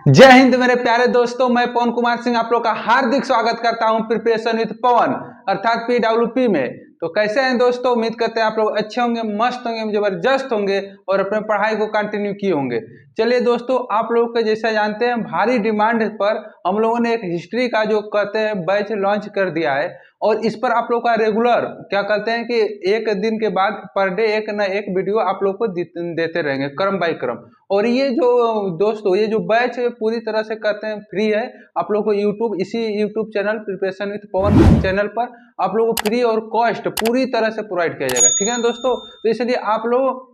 जय हिंद मेरे प्यारे दोस्तों, मैं पवन कुमार सिंह आप लोग का हार्दिक स्वागत करता हूं प्रिपरेशन विद पवन अर्थात PWP में। तो कैसे हैं दोस्तों, उम्मीद करते हैं आप लोग अच्छे होंगे, मस्त होंगे, जबरदस्त होंगे और अपने पढ़ाई को कंटिन्यू किए होंगे। चलिए दोस्तों, आप लोग के जैसा जानते हैं भारी डिमांड पर हम लोगों ने एक हिस्ट्री का जो कहते हैं बैच लॉन्च कर दिया है और इस पर आप लोग का रेगुलर क्या कहते हैं कि एक दिन के बाद पर डे एक न एक वीडियो आप लोग को देते रहेंगे क्रम बाय क्रम। और ये जो दोस्तों ये जो बैच है पूरी तरह से कहते हैं फ्री है। आप लोग को इसी YouTube channel preparation with Pawan channel पर आप लोग को फ्री और कॉस्ट पूरी तरह से प्रोवाइड किया जाएगा। ठीक है ना दोस्तों, तो इसलिए आप लोग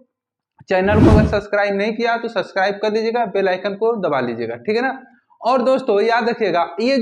चैनल को अगर सब्सक्राइब नहीं किया तो सब्सक्राइब कर लीजिएगा, बेल आइकन को दबा लीजिएगा। ठीक है ना। और दोस्तों याद रखिएगा, ये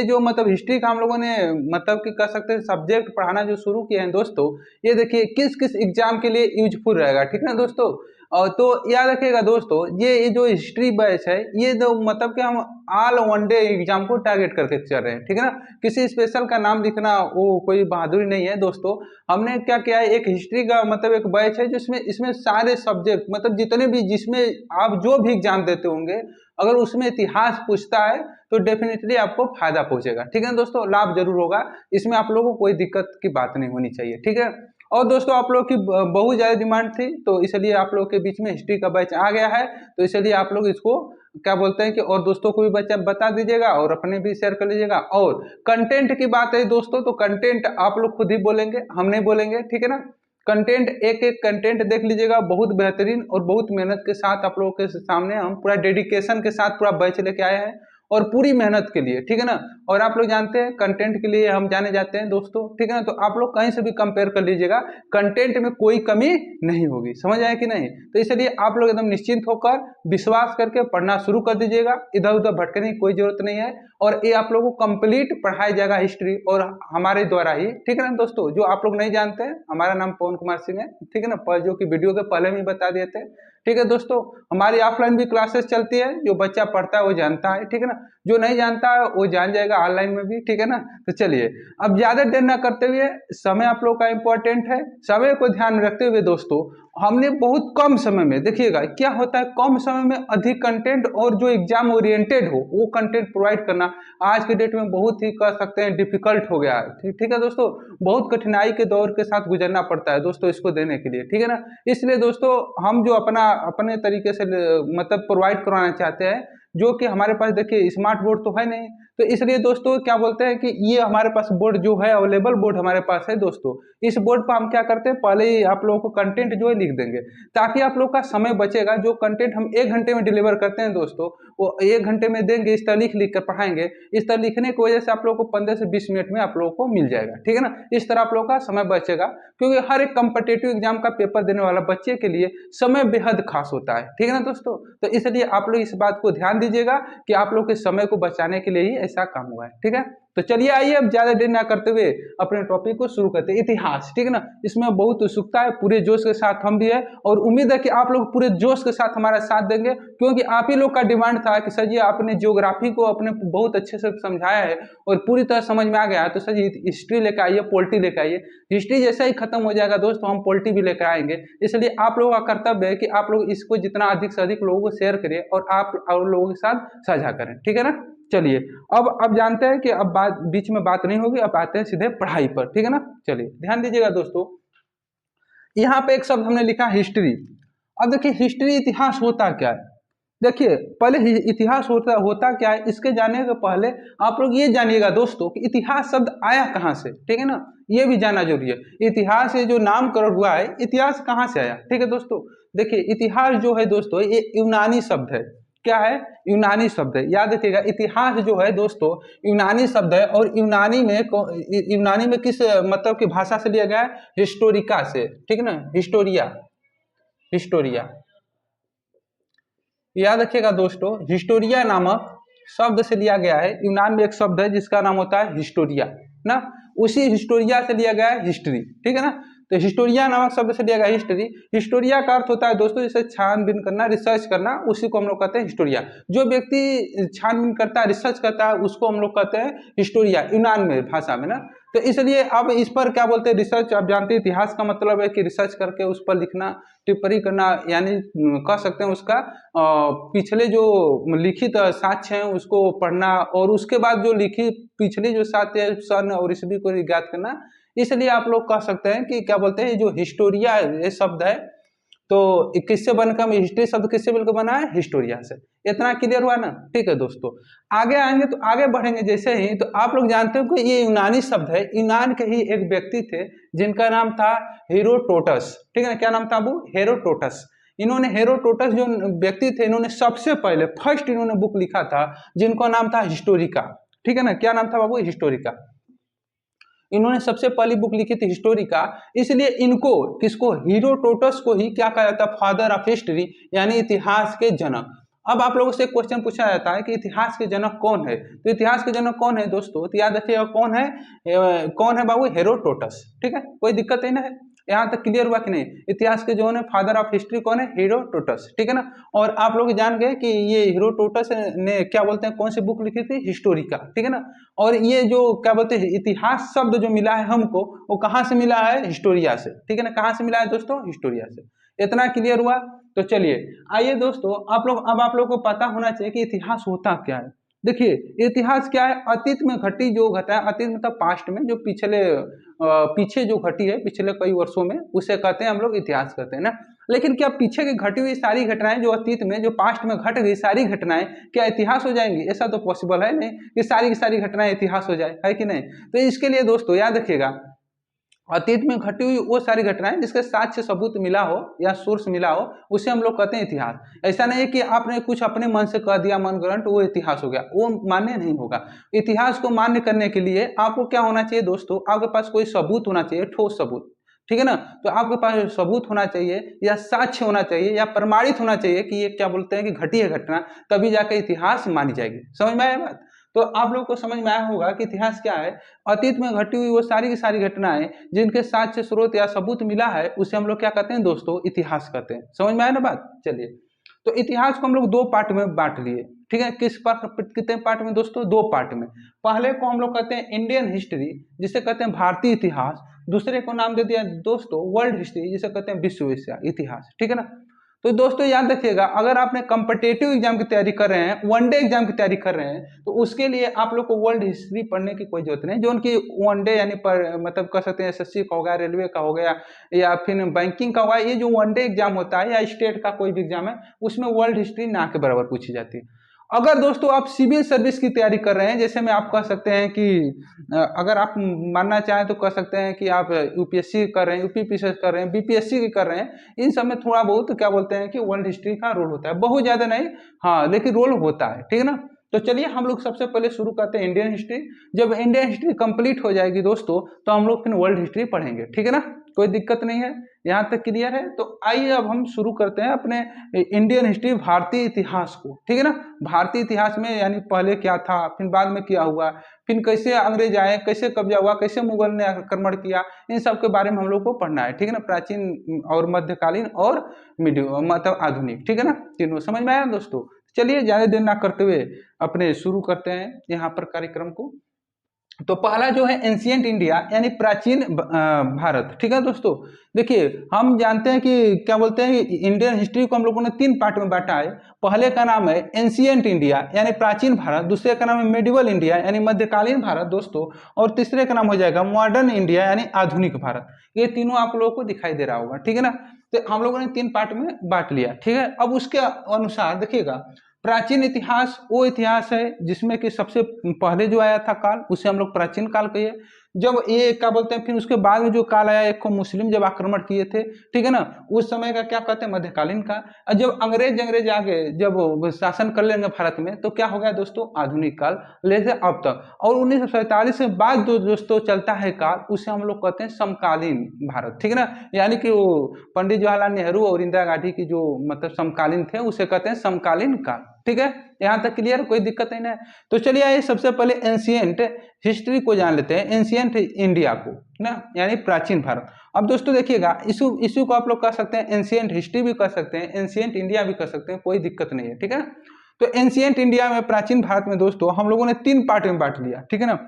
जो मतलब हिस्ट्री का हम लोगों ने मतलब कि कह सकते हैं सब्जेक्ट पढ़ाना जो शुरू किए हैं दोस्तों, ये देखिए किस किस एग्जाम के लिए यूजफुल रहेगा। ठीक है ना दोस्तों। और तो याद रखिएगा दोस्तों, ये जो हिस्ट्री बैच है ये जो मतलब कि हम ऑल वन डे एग्जाम को टारगेट करके चल रहे हैं। ठीक है ना। किसी स्पेशल का नाम लिखना वो कोई बहादुरी नहीं है दोस्तों। हमने क्या किया है, एक हिस्ट्री का मतलब एक बैच है जिसमें इसमें सारे सब्जेक्ट मतलब जितने भी जिसमें आप जो भी एग्जाम देते होंगे, अगर उसमें इतिहास पूछता है तो डेफिनेटली आपको फायदा पहुंचेगा। ठीक है ना दोस्तों, लाभ जरूर होगा, इसमें आप लोगों को कोई दिक्कत की बात नहीं होनी चाहिए। ठीक है। और दोस्तों आप लोग की बहुत ज्यादा डिमांड थी तो इसलिए आप लोग के बीच में हिस्ट्री का बैच आ गया है, तो इसलिए आप लोग इसको क्या बोलते हैं कि और दोस्तों को भी बच्चा बता दीजिएगा और अपने भी शेयर कर लीजिएगा। और कंटेंट की बात है दोस्तों, तो कंटेंट आप लोग खुद ही बोलेंगे, हम नहीं बोलेंगे। ठीक है ना। कंटेंट एक एक कंटेंट देख लीजिएगा, बहुत बेहतरीन और बहुत मेहनत के साथ आप लोगों के सामने हम पूरा डेडिकेशन के साथ पूरा बैच लेके आए हैं और पूरी मेहनत के लिए। ठीक है ना। और आप लोग जानते हैं कंटेंट के लिए हम जाने जाते हैं दोस्तों। ठीक है ना। तो आप लोग कहीं से भी कंपेयर कर लीजिएगा, कंटेंट में कोई कमी नहीं होगी। समझ आए कि नहीं। तो इसलिए आप लोग एकदम निश्चिंत होकर विश्वास करके पढ़ना शुरू कर दीजिएगा, इधर उधर भटकने की कोई जरूरत नहीं है। और ये आप लोगों को कंप्लीट पढ़ाया जाएगा हिस्ट्री और हमारे द्वारा ही। ठीक है ना दोस्तों, जो आप लोग नहीं जानते हैं हमारा नाम पवन कुमार सिंह है। ठीक है ना, पर जो कि वीडियो के पहले में बता दिए थे। ठीक है दोस्तों, हमारी ऑफलाइन भी क्लासेस चलती है, जो बच्चा पढ़ता है वो जानता है। ठीक है ना। जो नहीं जानता है वो जान जाएगा ऑनलाइन में भी। ठीक है ना। तो चलिए अब ज्यादा देर ना करते हुए, समय आप लोग का इंपॉर्टेंट है, समय को ध्यान में रखते हुए दोस्तों हमने बहुत कम समय में देखिएगा क्या होता है, कम समय में अधिक कंटेंट और जो एग्जाम ओरिएंटेड हो वो कंटेंट प्रोवाइड करना आज के डेट में बहुत ही कह सकते हैं डिफिकल्ट हो गया है। ठीक है दोस्तों, बहुत कठिनाई के दौर के साथ गुजरना पड़ता है दोस्तों इसको देने के लिए। ठीक है ना। इसलिए दोस्तों हम जो अपने तरीके से मतलब प्रोवाइड करवाना चाहते हैं, जो कि हमारे पास देखिए स्मार्ट बोर्ड तो है नहीं, तो इसलिए दोस्तों क्या बोलते हैं कि ये हमारे पास बोर्ड जो है अवेलेबल बोर्ड हमारे पास है दोस्तों। इस बोर्ड पर हम क्या करते हैं, पहले ही आप लोगों को कंटेंट जो है लिख देंगे ताकि आप लोग का समय बचेगा। जो कंटेंट हम 1 घंटे में डिलीवर करते हैं दोस्तों, वो 1 घंटे में देंगे, इस तरह लिख लिख कर पढ़ाएंगे। इस तरह लिखने की वजह से आप लोगों को 15 से 20 मिनट में आप लोगों को मिल जाएगा। ठीक है ना। इस तरह आप लोगों का समय बचेगा, क्योंकि हर एक कम्पिटेटिव एग्जाम का पेपर देने वाला बच्चे के लिए समय बेहद खास होता है। ठीक है ना दोस्तों। तो इसलिए आप लोग इस बात को ध्यान दीजिएगा कि आप लोग के समय को बचाने के लिए ही ऐसा काम हुआ है। ठीक है। तो चलिए आइए अब ज्यादा देर ना करते हुए अपने टॉपिक को शुरू करते हैं, इतिहास। ठीक है ना। इसमें बहुत उत्सुकता है, पूरे जोश के साथ हम भी है और उम्मीद है कि आप लोग पूरे जोश के साथ हमारा साथ देंगे, क्योंकि आप ही लोग का डिमांड था कि सर जी आपने ज्योग्राफी को अपने बहुत अच्छे से समझाया है और पूरी तरह समझ में आ गया है, तो सर जी हिस्ट्री लेकर आइए, पॉलिटी लेकर आइए। हिस्ट्री जैसे ही खत्म हो जाएगा दोस्तों हम पॉलिटी भी लेकर आएंगे। इसलिए आप लोगों का कर्तव्य है कि आप लोग इसको जितना अधिक से अधिक लोगों को शेयर करें और आप और लोगों के साथ साझा करें। ठीक है ना। चलिए अब जानते हैं कि अब बात बीच में बात नहीं होगी, अब आते हैं सीधे पढ़ाई पर। ठीक है ना। चलिए ध्यान दीजिएगा दोस्तों, यहाँ पे एक शब्द हमने लिखा हिस्ट्री। अब देखिए हिस्ट्री इतिहास होता क्या है। देखिए पहले इतिहास होता होता क्या है, इसके जानने के पहले आप लोग ये जानिएगा दोस्तों कि इतिहास शब्द आया कहाँ से। ठीक है ना, ये भी जानना जरूरी है। इतिहास ये जो नामकरण हुआ है, इतिहास कहाँ से आया। ठीक है दोस्तों, देखिए इतिहास जो है दोस्तों ये यूनानी शब्द है। क्या है, यूनानी शब्द है। याद रखिएगा इतिहास जो है दोस्तों यूनानी शब्द है, और यूनानी में किस मतलब की भाषा से लिया गया है, हिस्टोरिका से। ठीक है ना, हिस्टोरिया, हिस्टोरिया। याद रखिएगा दोस्तों हिस्टोरिया नामक शब्द से लिया गया है। यूनान में एक शब्द है जिसका नाम होता है हिस्टोरिया ना, उसी हिस्टोरिया से लिया गया है हिस्ट्री। ठीक है ना। तो हिस्टोरिया नामक शब्द से लिया गया हिस्ट्री। हिस्टोरिया का अर्थ होता है दोस्तों जैसे छानबीन करना, रिसर्च करना, उसी को हम लोग कहते हैं हिस्टोरिया। जो व्यक्ति छानबीन करता है, रिसर्च करता है, उसको हम लोग कहते हैं हिस्टोरिया यूनान में भाषा में ना। तो इसलिए अब इस पर क्या बोलते हैं, रिसर्च। आप जानते हैं इतिहास का मतलब है कि रिसर्च करके उस पर लिखना, टिप्पणी करना, यानी कह सकते हैं उसका पिछले जो लिखित साक्ष्य हैं उसको पढ़ना, और उसके बाद जो लिखित पिछली जो साक्ष्य सन और ईस्वी को ज्ञात करना। इसलिए आप लोग कह सकते हैं कि क्या बोलते हैं, जो हिस्टोरिया ये शब्द है, तो किससे बनकर, हिस्ट्री शब्द किससे मिलकर बना है, हिस्टोरिया से। इतना क्लियर हुआ ना। ठीक है दोस्तों, आगे आएंगे तो आगे बढ़ेंगे जैसे ही, तो आप लोग जानते हो कि ये यूनानी शब्द है। यूनान के ही एक व्यक्ति थे जिनका नाम था हेरोडोटस। ठीक है ना, क्या नाम था वो, हेरोडोटस। इन्होंने, हेरोडोटस जो व्यक्ति थे, इन्होंने सबसे पहले फर्स्ट इन्होंने बुक लिखा था जिनका नाम था हिस्टोरिका। ठीक है ना, क्या नाम था बाबू, हिस्टोरिका। इन्होंने सबसे पहली बुक लिखी थी हिस्टोरिका। इसलिए इनको, किसको, हेरोडोटस को ही क्या कहा जाता है, फादर ऑफ हिस्ट्री, यानी इतिहास के जनक। अब आप लोगों से क्वेश्चन पूछा जाता है कि इतिहास के जनक कौन है, तो इतिहास के जनक कौन है दोस्तों, तो याद रखिएगा कौन है, कौन है बाबू, हेरोडोटस। ठीक है, कोई दिक्कत नहीं ना है, यहाँ तक क्लियर हुआ कि नहीं। इतिहास के जो है फादर ऑफ हिस्ट्री कौन है, हेरोडोटस। ठीक है ना। और आप लोग जान गए कि ये हेरोडोटस ने क्या बोलते हैं, कौन सी बुक लिखी थी, हिस्टोरिका। ठीक है ना। और ये जो क्या बोलते हैं, इतिहास शब्द जो मिला है हमको, वो कहाँ से मिला है, हिस्टोरिया से। ठीक है ना, कहाँ से मिला है दोस्तों, हिस्टोरिया से। इतना क्लियर हुआ। तो चलिए आइए दोस्तों, आप लोग, अब आप लोग को पता होना चाहिए कि इतिहास होता क्या है। देखिए, इतिहास क्या है, अतीत में घटी जो घटा है, अतीत मतलब पास्ट में, जो पिछले पीछे जो घटी है पिछले कई वर्षों में, उसे कहते हैं हम लोग इतिहास कहते हैं ना। लेकिन क्या पीछे की घटी हुई सारी घटनाएं, जो अतीत में, जो पास्ट में घट गई सारी घटनाएं, क्या इतिहास हो जाएंगी, ऐसा तो पॉसिबल है नहीं कि सारी की सारी घटनाएं इतिहास हो जाए, है कि नहीं। तो इसके लिए दोस्तों याद रखिएगा, अतीत में घटी हुई वो सारी घटनाएं जिसके साक्ष्य सबूत मिला हो या सोर्स मिला हो, उसे हम लोग कहते हैं इतिहास। ऐसा नहीं है कि आपने कुछ अपने मन से कह दिया, मन ग्रंथ, वो इतिहास हो गया, वो मान्य नहीं होगा। इतिहास को मान्य करने के लिए आपको क्या होना चाहिए दोस्तों, आपके पास कोई सबूत होना चाहिए, ठोस सबूत। ठीक है ना। तो आपके पास सबूत होना चाहिए, या साक्ष्य होना चाहिए, या प्रमाणित होना चाहिए कि ये क्या बोलते हैं कि घटी है घटना, तभी जाकर इतिहास मानी जाएगी। समझ में आया बात। तो आप लोग को समझ में आया होगा कि इतिहास क्या है। अतीत में घटी हुई वो सारी की सारी घटनाएं जिनके साक्ष्य, स्रोत या सबूत मिला है, उसे हम लोग क्या कहते हैं दोस्तों, इतिहास कहते हैं। समझ में आया ना बात। चलिए, तो इतिहास को हम लोग दो पार्ट में बांट लिए। ठीक है, किस पार्ट, कितने पार्ट में दोस्तों, दो पार्ट में। पहले को हम लोग कहते हैं इंडियन हिस्ट्री, जिसे कहते हैं भारतीय इतिहास। दूसरे को नाम दे दिया दोस्तों वर्ल्ड हिस्ट्री, जिसे कहते हैं विश्व इतिहास। ठीक है ना। तो दोस्तों याद रखिएगा, अगर आपने कॉम्पिटेटिव एग्जाम की तैयारी कर रहे हैं, वनडे एग्जाम की तैयारी कर रहे हैं, तो उसके लिए आप लोग को वर्ल्ड हिस्ट्री पढ़ने की कोई जरूरत नहीं। जो उनकी वनडे यानी मतलब कह सकते हैं एसएससी का हो गया, रेलवे का हो गया, या फिर बैंकिंग का होगा, ये जो वनडे एग्जाम होता है या स्टेट का कोई भी एग्जाम है, उसमें वर्ल्ड हिस्ट्री ना के बराबर पूछी जाती है। अगर दोस्तों आप सिविल सर्विस की तैयारी कर रहे हैं, जैसे में आप कह सकते हैं कि अगर आप मानना चाहें तो कह सकते हैं कि आप यूपीएससी कर रहे हैं, यूपीपीएससी कर रहे हैं, बीपीएससी की कर रहे हैं, इन सब में थोड़ा बहुत क्या बोलते हैं कि वर्ल्ड हिस्ट्री का रोल होता है, बहुत ज्यादा नहीं, हाँ, लेकिन रोल होता है। ठीक है ना। तो चलिए हम लोग सबसे पहले शुरू करते हैं इंडियन हिस्ट्री। जब इंडियन हिस्ट्री कंप्लीट हो जाएगी दोस्तों, तो हम लोग फिर वर्ल्ड हिस्ट्री पढ़ेंगे। ठीक है ना, कोई दिक्कत नहीं है, यहाँ तक क्लियर है। तो आइए अब हम शुरू करते हैं अपने इंडियन हिस्ट्री, भारतीय इतिहास को। ठीक है ना। भारतीय इतिहास में यानी पहले क्या था, फिर बाद में क्या हुआ, फिर कैसे अंग्रेज आए, कैसे कब्जा हुआ, कैसे मुगल ने आक्रमण किया, इन सब के बारे में हम लोग को पढ़ना है। ठीक है ना, प्राचीन और मध्यकालीन और मीडियम मतलब आधुनिक। ठीक है ना, तीनों समझ में आया दोस्तों। चलिए ज्यादा देर ना करते हुए अपने शुरू करते हैं यहाँ पर कार्यक्रम को। तो पहला जो है एंशियंट इंडिया, यानी प्राचीन भारत। ठीक है दोस्तों, देखिए हम जानते हैं कि क्या बोलते हैं, इंडियन हिस्ट्री को हम लोगों ने तीन पार्ट में बांटा है। पहले का नाम है एंशियंट इंडिया, यानी प्राचीन भारत। दूसरे का नाम है मेडिवल इंडिया, यानी मध्यकालीन भारत दोस्तों। और तीसरे का नाम हो जाएगा मॉडर्न इंडिया, यानी आधुनिक भारत। ये तीनों आप लोगों को दिखाई दे रहा होगा। ठीक है ना। तो हम लोगों ने तीन पार्ट में बांट लिया। ठीक है, अब उसके अनुसार देखिएगा, प्राचीन इतिहास वो इतिहास है जिसमें कि सबसे पहले जो आया था काल, उसे हम लोग प्राचीन काल कहिए। जब ये क्या बोलते हैं, फिर उसके बाद में जो काल आया, एक को मुस्लिम जब आक्रमण किए थे, ठीक है ना, उस समय का क्या कहते हैं, मध्यकालीन काल। और जब अंग्रेज आ गए, जब वो शासन कर लेंगे भारत में, तो क्या हो गया दोस्तों, आधुनिक काल, लेके अब तक। और 1947 के बाद जो दोस्तों चलता है काल, उसे हम लोग कहते हैं समकालीन भारत। ठीक है ना, यानी कि वो पंडित जवाहरलाल नेहरू और इंदिरा गांधी की जो मतलब समकालीन थे, उसे कहते हैं समकालीन काल। ठीक है, यहाँ तक क्लियर, कोई दिक्कत नहीं है। तो चलिए आइए सबसे पहले एंशियंट हिस्ट्री को जान लेते हैं, एंशियंट इंडिया को ना, यानी प्राचीन भारत। अब दोस्तों देखिएगा, इशू को आप लोग कह सकते हैं एंशियंट हिस्ट्री भी कह सकते हैं, एंशियंट इंडिया भी कह सकते हैं, कोई दिक्कत नहीं है। ठीक है, तो एंशियंट इंडिया में, प्राचीन भारत में दोस्तों हम लोगों ने तीन पार्ट में बांट लिया। ठीक है ना।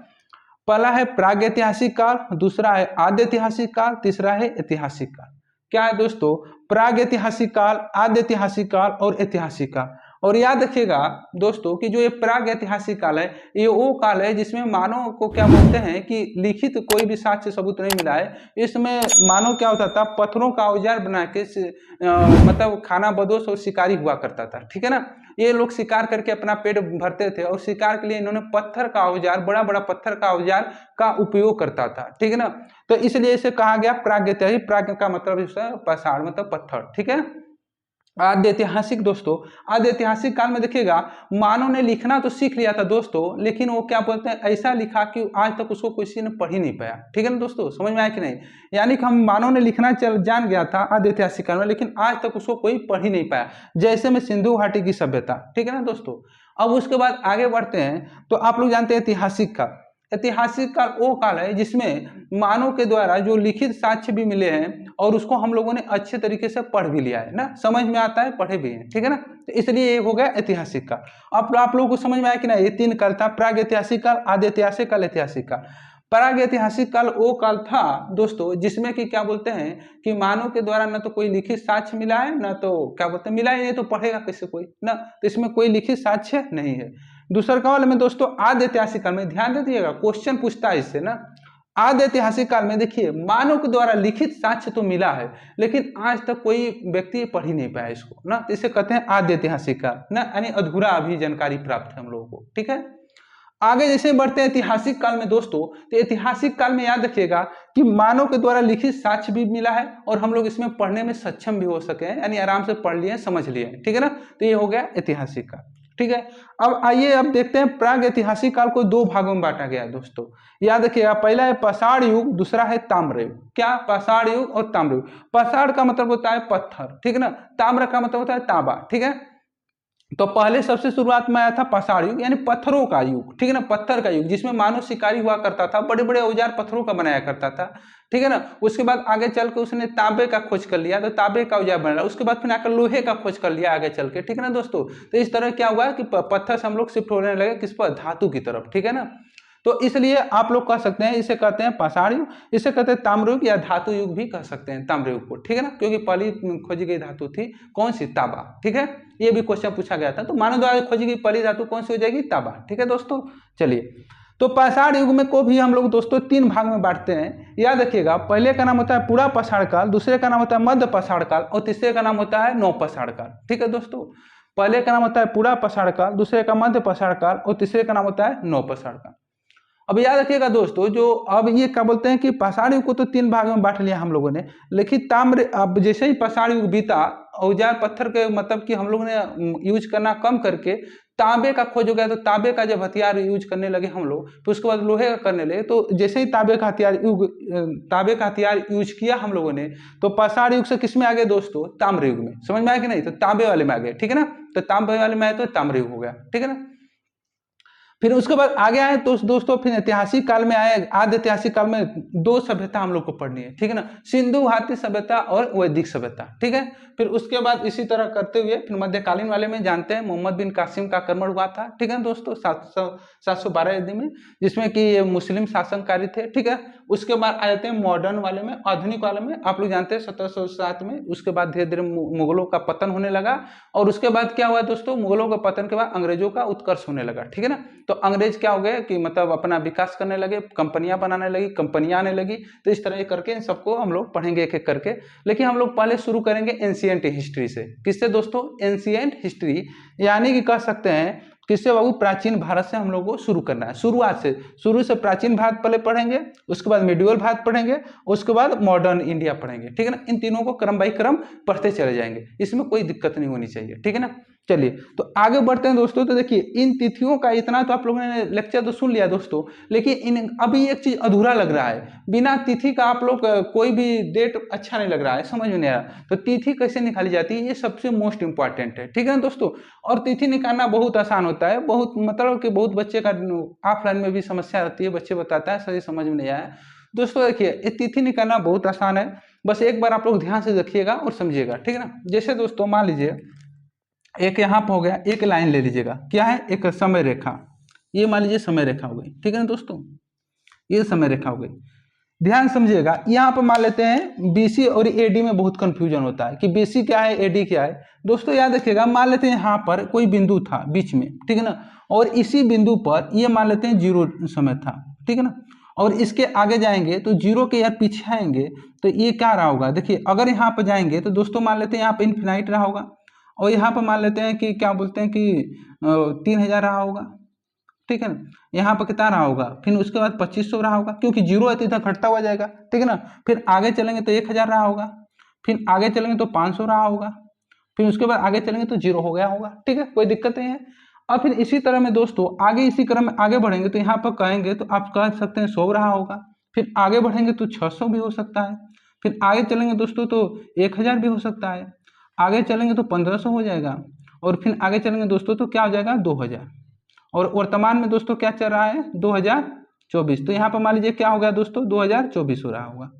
पहला है प्रागैतिहासिक काल, दूसरा है आद्य ऐतिहासिक काल, तीसरा है ऐतिहासिक काल। क्या है दोस्तों? प्रागैतिहासिक काल, आद्य ऐतिहासिक काल और ऐतिहासिक काल। और याद रखिएगा दोस्तों कि जो ये प्राग ऐतिहासिक काल है, ये वो काल है जिसमें मानव को क्या बोलते हैं कि लिखित कोई भी साक्ष्य सबूत नहीं मिला है। इसमें मानव क्या होता था, पत्थरों का औजार बना के मतलब खाना बदोश और शिकारी हुआ करता था, ठीक है ना। ये लोग शिकार करके अपना पेट भरते थे और शिकार के लिए इन्होंने पत्थर का औजार, बड़ा बड़ा पत्थर का औजार का उपयोग करता था, ठीक है ना। तो इसलिए इसे कहा गया प्रागैतिहासिक। प्राग का मतलब पाषाण मतलब पत्थर, ठीक है। आद्य ऐतिहासिक दोस्तों, आद्य ऐतिहासिक काल में देखिएगा मानव ने लिखना तो सीख लिया था दोस्तों, लेकिन वो क्या बोलते हैं, ऐसा लिखा कि आज तक उसको किसी ने पढ़ ही नहीं पाया, ठीक है ना दोस्तों, समझ में आया कि नहीं। यानी कि हम मानव ने लिखना जान गया था आद्य ऐतिहासिक काल में, लेकिन आज तक उसको कोई पढ़ ही नहीं पाया, जैसे में सिंधु घाटी की सभ्यता, ठीक है ना दोस्तों। अब उसके बाद आगे बढ़ते हैं तो आप लोग जानते हैं ऐतिहासिक काल। ऐतिहासिक काल वो काल है जिसमें मानव के द्वारा जो लिखित साक्ष्य भी मिले हैं और उसको हम लोगों ने अच्छे तरीके से पढ़ भी लिया है ना, समझ में आता है, पढ़े भी हैं, ठीक है ना। तो इसलिए ये हो गया ऐतिहासिक काल। अब आप लोगों को समझ में आया कि ना, ये तीन काल था, प्राग ऐतिहासिक काल, आद्य ऐतिहासिक काल, ऐतिहासिक काल। प्राग ऐतिहासिक काल वो काल था दोस्तों जिसमें कि क्या बोलते हैं कि मानव के द्वारा न तो कोई लिखित साक्ष्य मिला है, न तो क्या बोलते हैं मिला ही नहीं, तो पढ़ेगा कैसे कोई ना, तो इसमें कोई लिखित साक्ष्य नहीं है। दूसरा काल में दोस्तों आद्य ऐतिहासिक काल में, ध्यान दे दीजिएगा क्वेश्चन पूछता है इससे ना। आद्य ऐतिहासिक काल में देखिए मानव के द्वारा लिखित साक्ष्य तो मिला है, लेकिन आज तक कोई व्यक्ति पढ़ ही नहीं पाया इसको ना, तो इसे कहते हैं आद्य ऐतिहासिक काल ना, यानी अधूरा अभी जानकारी प्राप्त है हम लोगों को, ठीक है। आगे जैसे बढ़ते हैं ऐतिहासिक काल में दोस्तों, तो ऐतिहासिक काल में याद रखिएगा कि मानव के द्वारा लिखित साक्ष्य भी मिला है और हम लोग इसमें पढ़ने में सक्षम भी हो सके हैं, यानी आराम से पढ़ लिए, समझ लिए, ठीक है ना। तो ये हो गया ऐतिहासिक काल, ठीक है। अब आइए अब देखते हैं प्राग ऐतिहासिक काल को दो भागों में बांटा गया है दोस्तों। याद रखिएगा पहला है पाषाण युग, दूसरा है ताम्र युग। क्या? पाषाण युग और ताम्र युग। पाषाण का मतलब होता है पत्थर, ठीक है ना। ताम्र का मतलब होता है तांबा, ठीक है। तो पहले सबसे शुरुआत में आया था पाषाण युग, यानी पत्थरों का युग, ठीक है ना, पत्थर का युग, जिसमें मानव शिकारी हुआ करता था, बड़े बड़े औजार पत्थरों का बनाया करता था, ठीक है ना। उसके बाद आगे चल के उसने तांबे का खोज कर लिया, तो तांबे का औजार बना, उसके बाद फिर आकर लोहे का खोज कर लिया आगे चल के, ठीक है ना दोस्तों। तो इस तरह क्या हुआ कि पत्थर से हम लोग शिफ्ट होने लगे किस पर, धातु की तरफ, ठीक है ना। तो इसलिए आप लोग कह सकते हैं इसे कहते हैं पाषाण युग, इसे कहते हैं ताम्र युग या धातु युग भी कह सकते हैं ताम्र युग को, ठीक है ना, क्योंकि पहली खोजी गई धातु थी कौन सी, तांबा, ठीक है। ये भी क्वेश्चन पूछा गया था, तो मानव द्वारा खोजी गई पहली धातु कौन सी हो जाएगी, तांबा, ठीक है दोस्तों। चलिए, तो पाषाण युग में को भी हम लोग दोस्तों तीन भाग में बांटते हैं। याद रखिएगा पहले का नाम होता है पूरा पाषाण काल, दूसरे का नाम होता है मध्य पाषाण काल और तीसरे का नाम होता है नव पाषाण काल, ठीक है दोस्तों। पहले का नाम होता है पूरा पाषाण काल, दूसरे का मध्य पाषाण काल और तीसरे का नाम होता है नव पाषाण काल। अब याद रखिएगा दोस्तों, जो अब ये क्या बोलते हैं कि पाषाण युग को तो तीन भाग में बांट लिया हम लोगों ने, लेकिन ताम्र, अब जैसे ही पाषाण युग बीता, औजार पत्थर के मतलब कि हम लोगों ने यूज करना कम करके तांबे का खोज हो गया, तो तांबे का जब हथियार यूज करने लगे हम लोग, तो उसके बाद लोहे का करने लगे, तो जैसे ही तांबे का हथियार यूज किया हम लोगों ने, तो पाषाण युग से किस में आ गए दोस्तों, ताम्र युग में, समझ में आया कि नहीं, तो तांबे वाले में आ गए, ठीक है ना। तो तांबे वाले में आए तो ताम्र युग हो गया, ठीक है ना। फिर उसके बाद आगे आए तो दोस्तों फिर ऐतिहासिक काल में आए, आद्य ऐतिहासिक काल में दो सभ्यता हम लोग को पढ़नी है, ठीक है ना, सिंधु घाटी सभ्यता और वैदिक सभ्यता, ठीक है। फिर उसके बाद इसी तरह करते हुए फिर मध्यकालीन वाले में जानते हैं मोहम्मद बिन कासिम का आक्रमण हुआ था, ठीक है दोस्तों, 712 ईस्वी में, जिसमें कि ये मुस्लिम शासनकारी थे, ठीक है। उसके बाद आ जाते हैं मॉडर्न वाले में, आधुनिक वाले में, आप लोग जानते हैं 1707 में, उसके बाद धीरे धीरे मुगलों का पतन होने लगा, और उसके बाद क्या हुआ दोस्तों, मुगलों के पतन के बाद अंग्रेजों का उत्कर्ष होने लगा, ठीक है ना। तो अंग्रेज क्या हो गए कि मतलब अपना विकास करने लगे, कंपनियां बनाने लगी, कंपनियां आने लगी, तो इस तरह करके इन सबको हम लोग पढ़ेंगे एक एक करके। लेकिन हम लोग पहले शुरू करेंगे एंशिएंट हिस्ट्री से। किससे दोस्तों, एंशिएंट हिस्ट्री, यानी कि कह सकते हैं किससे बाबू, प्राचीन भारत से हम लोग को शुरू करना है, शुरू से प्राचीन भारत पहले पढ़ेंगे, उसके बाद मिडिवल भारत पढ़ेंगे, उसके बाद मॉडर्न इंडिया पढ़ेंगे, ठीक है ना। इन तीनों को क्रम बाई क्रम पढ़ते चले जाएंगे, इसमें कोई दिक्कत नहीं होनी चाहिए, ठीक है ना। चलिए, तो आगे बढ़ते हैं दोस्तों। तो देखिए इन तिथियों का इतना तो आप लोगों ने लेक्चर तो सुन लिया दोस्तों, लेकिन अभी एक चीज अधूरा लग रहा है, बिना तिथि का आप लोग कोई भी डेट अच्छा नहीं लग रहा है, समझ में नहीं आ रहा। तो तिथि कैसे निकाली जाती है, ये सबसे मोस्ट इंपॉर्टेंट है, ठीक है ना दोस्तों। और तिथि निकालना बहुत आसान होता है, बहुत मतलब कि बहुत बच्चे का ऑफलाइन में भी समस्या रहती है, बच्चे बताता है सही समझ में नहीं आया दोस्तों। देखिए ये तिथि निकालना बहुत आसान है, बस एक बार आप लोग ध्यान से देखिएगा और समझिएगा, ठीक है ना। जैसे दोस्तों मान लीजिए एक यहाँ पर हो गया, एक लाइन ले लीजिएगा, क्या है, एक समय रेखा, ये मान लीजिए समय रेखा हो गई, ठीक है ना दोस्तों। ये समय रेखा हो गई। ध्यान समझिएगा, यहाँ पर मान लेते हैं बीसी और एडी में बहुत कंफ्यूजन होता है कि बीसी क्या है एडी क्या है। दोस्तों याद रखिएगा, मान लेते हैं यहाँ पर कोई बिंदु था बीच में, ठीक है ना, और इसी बिंदु पर ये मान लेते हैं 0 समय था, ठीक है ना, और इसके आगे जाएंगे तो 0 के यार पीछे आएंगे तो ये क्या रहा होगा। देखिए अगर यहाँ पर जाएंगे तो दोस्तों मान लेते हैं यहाँ पर इन्फिनाइट रहा होगा, और यहाँ पर मान लेते हैं कि क्या बोलते हैं कि 3000 रहा होगा, ठीक है ना, यहाँ पर कितना रहा होगा, फिर उसके बाद 2500 रहा होगा, क्योंकि 0 है तो इधर घटता हुआ जाएगा, ठीक है ना, फिर आगे चलेंगे तो 1000 रहा होगा, फिर आगे चलेंगे तो 500 रहा होगा, फिर उसके बाद आगे चलेंगे तो 0 हो गया होगा, ठीक है, कोई दिक्कत नहीं है। और फिर इसी तरह में दोस्तों आगे इसी क्रम में आगे बढ़ेंगे तो यहाँ पर कहेंगे तो आप कह सकते हैं 100 रहा होगा, फिर आगे बढ़ेंगे तो 600 भी हो सकता है, फिर आगे चलेंगे दोस्तों तो 1000 भी हो सकता है, आगे चलेंगे तो 1500 हो जाएगा, और फिर आगे चलेंगे दोस्तों तो क्या हो जाएगा 2000, और वर्तमान में दोस्तों क्या चल रहा है 2024, तो यहाँ पर मान लीजिए क्या हो गया दोस्तों 2024 हो रहा होगा,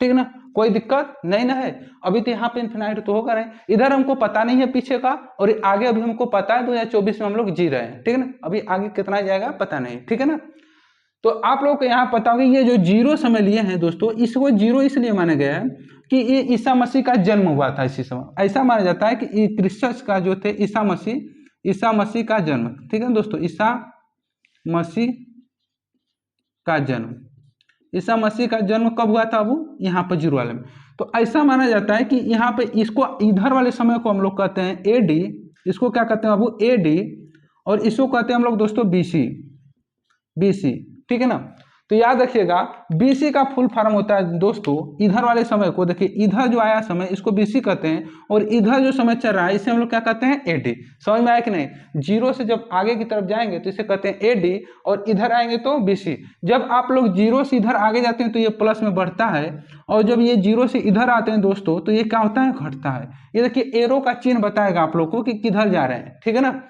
ठीक है ना, कोई दिक्कत नहीं ना है। अभी तो यहाँ पे इन्फिनाइट तो होगा रहे, इधर हमको पता नहीं है पीछे का, और आगे अभी हमको पता है 2024 में हम लोग जी रहे हैं, ठीक है ना, अभी आगे कितना जाएगा पता नहीं, ठीक है ना। तो आप लोग को यहाँ पता होगा ये जो 0 समय लिए हैं दोस्तों, इसको 0 इसलिए माना गया है कि ये ईसा मसीह का जन्म हुआ था इसी समय, ऐसा माना जाता है कि क्रिश्चियंस का जो थे ईसा मसीह का जन्म, ठीक है दोस्तों, ईसा मसीह का जन्म, ईसा मसीह का जन्म कब हुआ था, वो यहाँ पर 0 वाले में। तो ऐसा माना जाता है कि यहाँ पे इसको इधर वाले समय को हम लोग कहते हैं एडी, इसको क्या कहते हैं बाबू एडी, और इसको कहते हैं हम लोग दोस्तों बीसी, ठीक है ना। तो याद रखिएगा बीसी का फुल फॉर्म होता है दोस्तों, इधर वाले समय को देखिए, इधर जो आया समय इसको बीसी कहते हैं, और इधर जो समय चल रहा है इसे हम लोग क्या कहते हैं एडी। समझ में आया कि नहीं, 0 से जब आगे की तरफ जाएंगे तो इसे कहते हैं एडी, और इधर आएंगे तो बीसी। जब आप लोग 0 से इधर आगे जाते हैं तो ये प्लस में बढ़ता है, और जब ये 0 से इधर आते हैं दोस्तों तो ये क्या होता है घटता है। ये देखिए एरो का चिन्ह बताएगा आप लोग को कि किधर जा रहे हैं, ठीक है ना।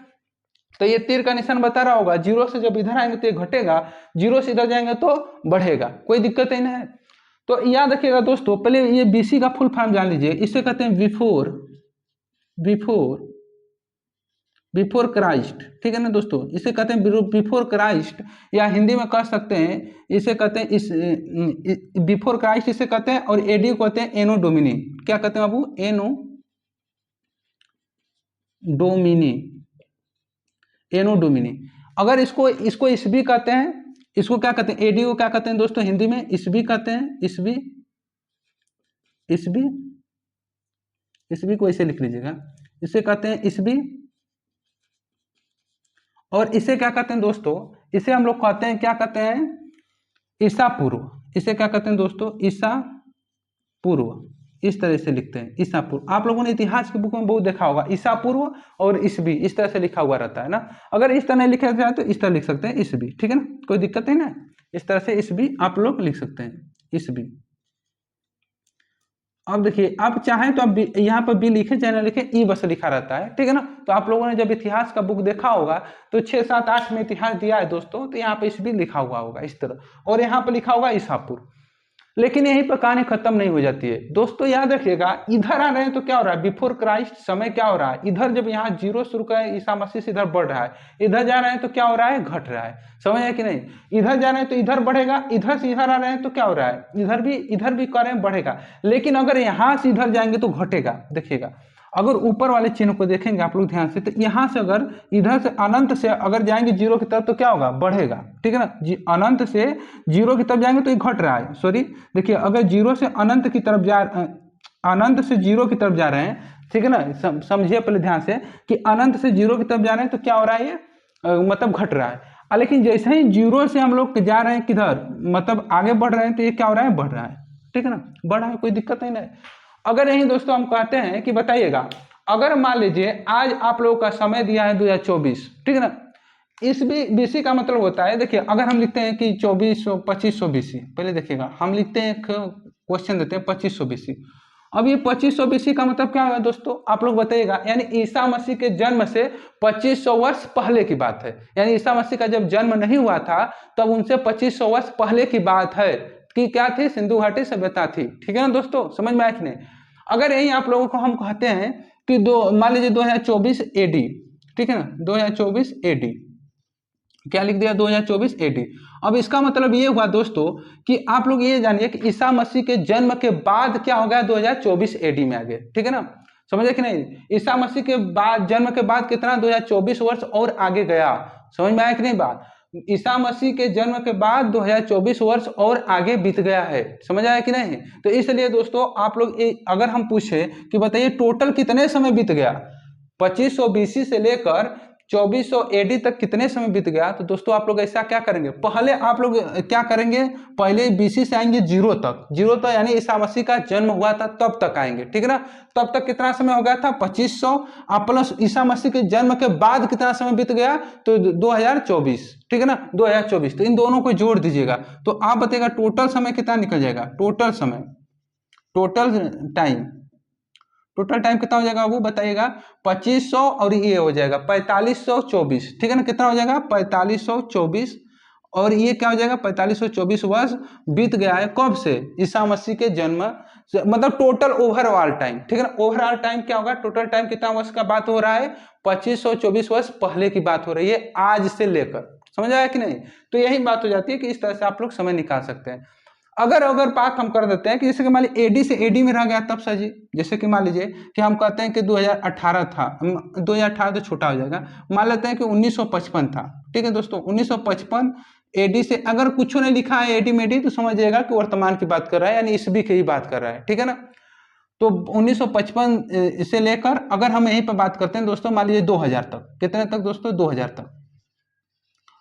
तो ये तीर का निशान बता रहा होगा, 0 से जब इधर आएंगे तो ये घटेगा, 0 से इधर जाएंगे तो बढ़ेगा, कोई दिक्कत ही नहीं है। तो याद रखिएगा दोस्तों, पहले ये बीसी का फुल फॉर्म जान लीजिए, इसे कहते हैं बिफोर क्राइस्ट, ठीक है ना दोस्तों, इसे कहते हैं बिफोर क्राइस्ट, या हिंदी में कह सकते हैं इसे कहते हैं इस बिफोर क्राइस्ट इसे कहते हैं, और एडी को कहते हैं एनो डोमिनी। क्या कहते हैं बाबू, एनो डोमिनी। अगर इसको ईस्वी कहते हैं, इसको क्या कहते हैं एडी को क्या कहते हैं दोस्तों हिंदी में ईस्वी कहते हैं, ईस्वी को ऐसे लिख लीजिएगा, इसे कहते हैं ईस्वी। और इसे क्या कहते हैं दोस्तों, इसे हम लोग कहते हैं क्या कहते हैं ईसा पूर्व, इसे क्या कहते हैं दोस्तों ईसा पूर्व, इस तरह से लिखते हैं ईसा पूर्व। आप लोगों ने इतिहास की बुक में बहुत देखा होगा ईसा पूर्व और ईस्वी इस तरह से लिखा हुआ रहता है ना। अगर इस तरह नहीं लिखा जाए तो इस तरह लिख सकते हैं ईस्वी, ठीक है ना, कोई दिक्कत नहीं ना, इस तरह से ईस्वी आप लोग लिख सकते हैं ईस्वी। अब देखिए आप चाहें तो अब यहाँ पर बी लिखे चाहे ना लिखे, ई बस लिखा रहता है, ठीक है ना। तो आप लोगों ने जब इतिहास का बुक देखा होगा तो 6, 7, 8 में इतिहास दिया है दोस्तों, तो यहाँ पे ईस्वी लिखा हुआ होगा इस तरह, और यहाँ पे लिखा होगा ईसापुर। लेकिन यहीं पर कहानी खत्म नहीं हो जाती है दोस्तों, याद रखिएगा इधर आ रहे हैं तो क्या हो रहा है बिफोर क्राइस्ट समय क्या हो रहा है, इधर जब यहाँ 0 शुरू का है ईसा मसीह से इधर बढ़ रहा है, इधर जा रहे हैं तो क्या हो रहा है घट रहा है, समझ है कि नहीं। इधर जा रहे हैं तो इधर बढ़ेगा, इधर से इधर आ रहे हैं तो क्या हो रहा है इधर भी कर रहे हैं बढ़ेगा, लेकिन अगर यहाँ से इधर जाएंगे तो घटेगा। देखिएगा अगर ऊपर वाले चिन्ह को देखेंगे आप लोग ध्यान से, तो यहाँ से अगर इधर से अनंत से अगर जाएंगे 0 की तरफ तो क्या होगा बढ़ेगा, ठीक है ना। अनंत से 0 की तरफ जाएंगे तो ये घट रहा है, सॉरी देखिए अगर 0 से अनंत की तरफ अनंत से 0 की तरफ जा रहे हैं, ठीक है ना, समझिए पहले ध्यान से कि अनंत से 0 की तरफ जा रहे हैं तो क्या हो रहा है ये मतलब घट रहा है। लेकिन जैसे ही 0 से हम लोग जा रहे हैं किधर मतलब आगे बढ़ रहे हैं तो ये क्या हो रहा है बढ़ रहा है, ठीक है ना, बढ़ रहा है, कोई दिक्कत नहीं है। अगर यही दोस्तों हम कहते हैं कि बताइएगा अगर मान लीजिए आज आप लोगों का समय दिया है 2024, ठीक है ना, इस बीसी का मतलब होता है, देखिए अगर हम लिखते हैं कि 2500 बीसी, पहले देखिएगा हम लिखते हैं क्वेश्चन देते हैं 2500 बीसी। अब ये 2500 बीसी का मतलब क्या होगा दोस्तों आप लोग बताइएगा, यानी ईसा मसीह के जन्म से 2500 वर्ष पहले की बात है, यानी ईसा मसीह का जब जन्म नहीं हुआ था तब उनसे 2500 वर्ष पहले की बात है कि क्या थी सिंधु घाटी सभ्यता थी, ठीक है ना दोस्तों, समझ में आया कि नहीं। अगर यही आप लोगों को हम कहते हैं कि मान लीजिए 2024 एडी, ठीक है ना, 2024 एडी, क्या लिख दिया 2024 एडी। अब इसका मतलब ये हुआ दोस्तों कि आप लोग ये जानिए कि ईसा मसीह के जन्म के बाद क्या हो गया 2024 एडी में आ गए, ठीक है ना, समझे कि नहीं। ईसा मसीह के बाद जन्म के बाद कितना 2024 वर्ष और आगे गया, समझ में आया कि नहीं बात। ईसा मसीह के जन्म के बाद 2024 वर्ष और आगे बीत गया है, समझ आया कि नहीं। तो इसलिए दोस्तों आप लोग अगर हम पूछे कि बताइए टोटल कितने समय बीत गया 2500 बीसी से लेकर 2400 एडी तक कितने समय बीत गया, तो दोस्तों आप लोग ऐसा क्या करेंगे, पहले आप लोग क्या करेंगे, पहले बीसी से आएंगे जीरो तक यानी ईसा मसीह का जन्म हुआ था तब तक आएंगे, ठीक है ना। तब तक कितना समय हो गया था 2500, प्लस ईसा मसीह के जन्म के बाद कितना समय बीत गया तो 2024, ठीक है ना 2024। तो इन दोनों को जोड़ दीजिएगा तो आप बताइएगा टोटल समय कितना निकल जाएगा, टोटल समय, टोटल टाइम कितना हो जाएगा वो बताइएगा 2500 और ये हो जाएगा 4524, ठीक है ना, कितना हो जाएगा 4524 और ये क्या हो जाएगा 4524 वर्ष बीत गया है कब से, ईसा मसीह के जन्म से, मतलब टोटल ओवरऑल टाइम, ठीक है ना। ओवरऑल टाइम क्या होगा, टोटल टाइम कितना वर्ष का बात हो रहा है 2524 वर्ष पहले की बात हो रही है आज से लेकर, समझ आया कि नहीं। तो यही बात हो जाती है कि इस तरह से आप लोग समय निकाल सकते हैं। अगर बात हम कर देते हैं कि जैसे कि मान लीजिए एडी से एडी में रह गया तब सर जी, जैसे कि मान लीजिए कि हम कहते हैं कि 2018 था, 2018 तो छोटा हो जाएगा, मान लेते हैं कि 1955 था, ठीक है दोस्तों 1955 एडी से अगर कुछ नहीं लिखा है एडी में एडी तो समझिएगा कि वर्तमान की बात कर रहा है यानी ईस्वी की ही बात कर रहा है, ठीक है ना। तो 1955 से लेकर अगर हम यहीं पर बात करते हैं दोस्तों मान लीजिए 2000 तक, कितने तक दोस्तों 2000 तक,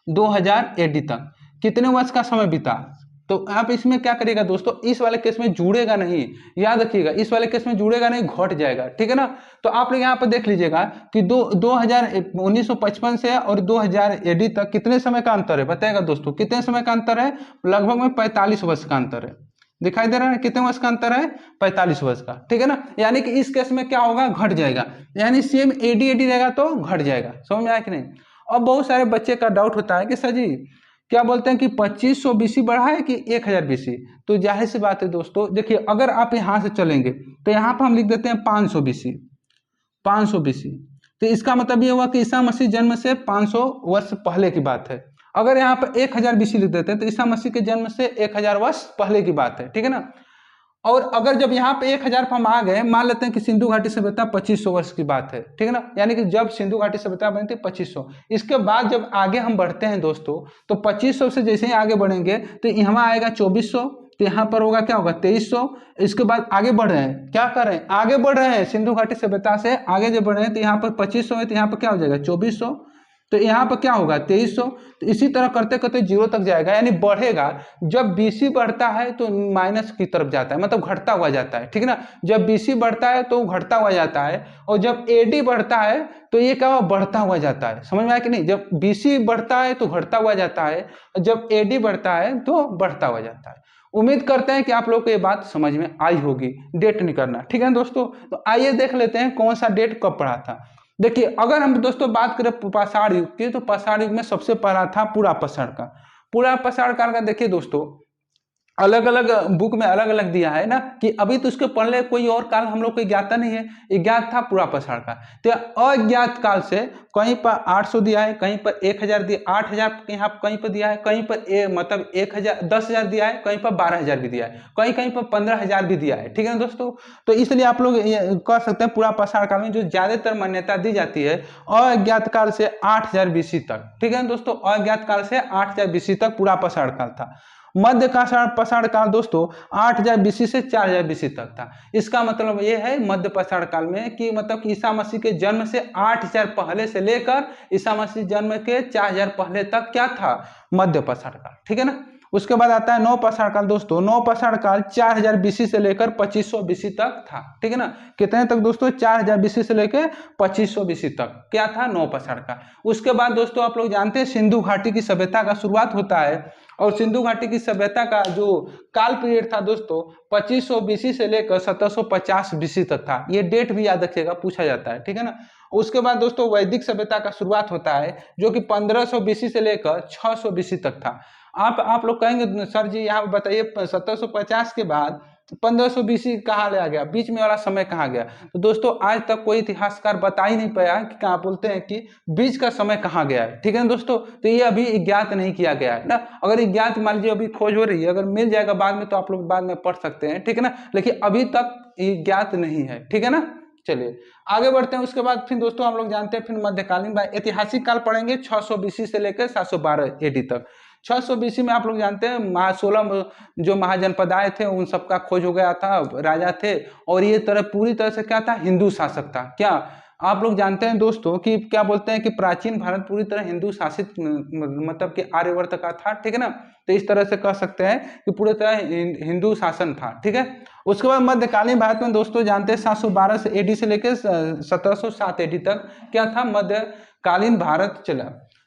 2000 एडी तक कितने वर्ष का समय बीता। तो आप इसमें क्या करिएगा दोस्तों, इस वाले केस में जुड़ेगा नहीं, याद रखिएगा इस वाले केस में जुड़ेगा नहीं, घट जाएगा, ठीक है ना। तो आप लोग यहाँ पर देख लीजिएगा कि 1955 से और 2000 एडी तक कितने समय का अंतर है बताएगा दोस्तों, कितने समय का अंतर है, लगभग में 45 वर्ष का अंतर है, दिखाई दे रहा है कितने वर्ष का अंतर है 45 वर्ष का, ठीक है ना। यानी कि इस केस में क्या होगा घट जाएगा, यानी सेम एडी एडी रहेगा तो घट जाएगा, समझ में आया कि नहीं। अब बहुत सारे बच्चे का डाउट होता है कि सर जी क्या बोलते हैं कि 2500 बीसी बढ़ा है कि 1000 बीसी, तो जाहिर सी बात है दोस्तों देखिए अगर आप यहाँ से चलेंगे तो यहाँ पर हम लिख देते हैं 500 बीसी, 500 बीसी, तो इसका मतलब ये हुआ कि ईसा मसीह जन्म से 500 वर्ष पहले की बात है। अगर यहाँ पर 1000 बीसी लिख देते हैं तो ईसा मसीह के जन्म से 1000 वर्ष पहले की बात है, ठीक है ना। और अगर जब यहाँ पे 1000 पर हम आ गए, मान लेते हैं कि सिंधु घाटी सभ्यता 2500 वर्ष की बात है, ठीक है ना, यानी कि जब सिंधु घाटी सभ्यता बनी थी 2500, इसके बाद जब आगे हम बढ़ते हैं दोस्तों तो 2500 से जैसे ही आगे बढ़ेंगे तो यहाँ आएगा 2400, तो यहाँ पर होगा क्या होगा 2300, इसके बाद आगे बढ़ रहे हैं, क्या कर रहे हैं आगे बढ़ रहे हैं सिंधु घाटी सभ्यता से आगे जब बढ़ रहे हैं तो यहाँ पर 2500 है तो यहाँ पर क्या हो जाएगा 2400, तो यहाँ पर क्या होगा 2300, तो इसी तरह करते करते जीरो तक जाएगा, यानी बढ़ेगा। जब बीसी बढ़ता है तो माइनस की तरफ जाता है, मतलब घटता हुआ जाता है, ठीक है ना। जब बीसी बढ़ता है तो घटता हुआ जाता है और जब एडी बढ़ता है तो ये क्या बढ़ता हुआ जाता है, समझ में आया कि नहीं। जब बीसी बढ़ता है तो घटता हुआ जाता है और जब एडी बढ़ता है तो बढ़ता हुआ जाता है। उम्मीद करते हैं कि आप लोग को ये बात समझ में आई होगी, डेट नहीं करना, ठीक है दोस्तों। तो आइए देख लेते हैं कौन सा डेट कब पढ़ा था। देखिए अगर हम दोस्तों बात करें पाषाण युग की तो पाषाण युग में सबसे पहला था पूरा पाषाण काल। पूरा पाषाण काल का देखिए दोस्तों अलग अलग बुक में अलग अलग दिया है ना कि अभी तो उसके पहले कोई और काल हम लोग को ज्ञात नहीं है, ज्ञात था पूरा पाषाण काल। तो अज्ञात काल से कहीं पर 800 दिया है, कहीं पर 1000 दिया, 8000 यहाँ कहीं पर दिया है, कहीं पर मतलब 1000 10000 दिया है, कहीं पर 12000 भी दिया है, कहीं कहीं पर 15000 भी दिया है, ठीक है ना दोस्तों। तो इसलिए आप लोग कह सकते हैं पूरा पाषाण काल में जो ज्यादातर मान्यता दी जाती है अज्ञात काल से 8000 बीसी तक, ठीक है ना दोस्तों। अज्ञात काल से 8000 बीसी तक पूरा पाषाण काल था। मध्य पाषाण काल दोस्तों 8000 बीसी से 4000 बीसी तक था। इसका मतलब ये है मध्य पाषाण काल में कि मतलब कि ईसा मसीह के जन्म से 8000 पहले से लेकर ईसा मसीह जन्म के 4000 पहले तक क्या था मध्य पाषाण काल, ठीक है ना। उसके बाद आता है नव पाषाण काल दोस्तों। नव पाषाण काल 4000 बीसी से लेकर 2500 बीसी तक था, ठीक है ना। कितने तक दोस्तों 4000 बीसी से लेकर 2500 बीसी तक क्या था नव पाषाण काल। उसके बाद दोस्तों आप लोग जानते हैं सिंधु घाटी की सभ्यता का शुरुआत होता है और सिंधु घाटी की सभ्यता का जो काल पीरियड था दोस्तों 2500 बीसी से लेकर 1750 बीसी तक था। ये डेट भी याद रखिएगा, पूछा जाता है, ठीक है ना। उसके बाद दोस्तों वैदिक सभ्यता का शुरुआत होता है जो कि 1500 बीसी से लेकर 600 बीसी तक था। आप लोग कहेंगे सर जी यहाँ बताइए 1750 के बाद 1500 BC कहाँ ले आ गया, बीच में वाला समय कहाँ गया। तो दोस्तों आज तक कोई इतिहासकार बता ही नहीं पाया कि क्या बोलते हैं कि बीच का समय कहाँ गया है, ठीक है ना दोस्तों। तो ये अभी ज्ञात नहीं किया गया है ना। अगर ज्ञात मान लीजिए अभी खोज हो रही है, अगर मिल जाएगा बाद में तो आप लोग बाद में पढ़ सकते हैं, ठीक है ना, लेकिन अभी तक ये ज्ञात नहीं है, ठीक है ना। चलिए आगे बढ़ते हैं। उसके बाद फिर दोस्तों हम लोग जानते हैं फिर मध्यकालीन ऐतिहासिक काल पढ़ेंगे 600 BC से लेकर 712 AD तक। 600 BC में आप लोग जानते हैं 16 जो महाजनपद आए थे उन सबका खोज हो गया था, राजा थे, और ये पूरी तरह से क्या था, हिंदू शासक था। क्या आप लोग जानते हैं दोस्तों कि क्या बोलते हैं कि प्राचीन भारत पूरी तरह हिंदू शासित मतलब कि आर्यवर्त का था, ठीक है ना। तो इस तरह से कह सकते हैं कि पूरी तरह हिंदू शासन था, ठीक है। उसके बाद मध्यकालीन भारत में दोस्तों जानते हैं 712 AD से लेकर 1707 AD तक क्या था, मध्यकालीन भारत चला।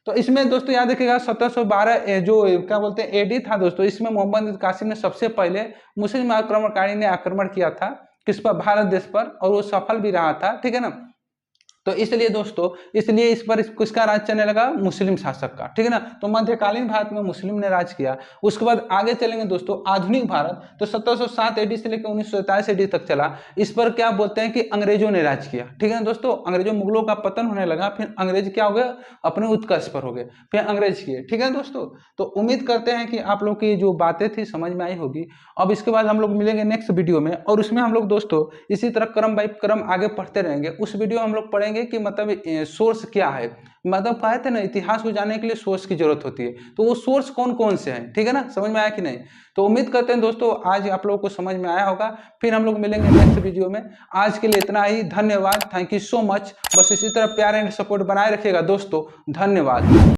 तो इसमें दोस्तों याद रखिएगा 1712 जो क्या बोलते हैं AD था दोस्तों, इसमें मोहम्मद कासिम ने सबसे पहले मुस्लिम आक्रमणकारी ने आक्रमण किया था किस पर, भारत देश पर, और वो सफल भी रहा था, ठीक है ना। तो इसलिए दोस्तों इसलिए इस पर किसका राज चलने लगा, मुस्लिम शासक का, ठीक है ना। तो मध्यकालीन भारत में मुस्लिम ने राज किया। उसके बाद आगे चलेंगे दोस्तों आधुनिक भारत, तो 1707 AD से लेकर 1947 AD तक चला। इस पर क्या बोलते हैं कि अंग्रेजों ने राज किया, ठीक है ना दोस्तों। अंग्रेजों मुगलों का पतन होने लगा, फिर अंग्रेज क्या हो गए, अपने उत्कर्ष पर हो गए, फिर अंग्रेज किए, ठीक है दोस्तों। तो उम्मीद करते हैं कि आप लोग की जो बातें थी समझ में आई होगी। अब इसके बाद हम लोग मिलेंगे नेक्स्ट वीडियो में, और उसमें हम लोग दोस्तों इसी तरह क्रम बाई क्रम आगे पढ़ते रहेंगे। उस वीडियो में हम लोग पढ़ेंगे कि मतलब सोर्स क्या है, मतलब कहे थे ना इतिहास को जानने के लिए सोर्स की जरूरत होती है, तो वो सोर्स कौन कौन से हैं, ठीक है ना, समझ में आया कि नहीं। तो उम्मीद करते हैं दोस्तों आज आप लोगों को समझ में आया होगा। फिर हम लोग मिलेंगे नेक्स्ट वीडियो में। आज के लिए इतना ही, धन्यवाद, थैंक यू सो मच। बस इसी तरह प्यार एंड सपोर्ट बनाए रखिएगा दोस्तों, धन्यवाद।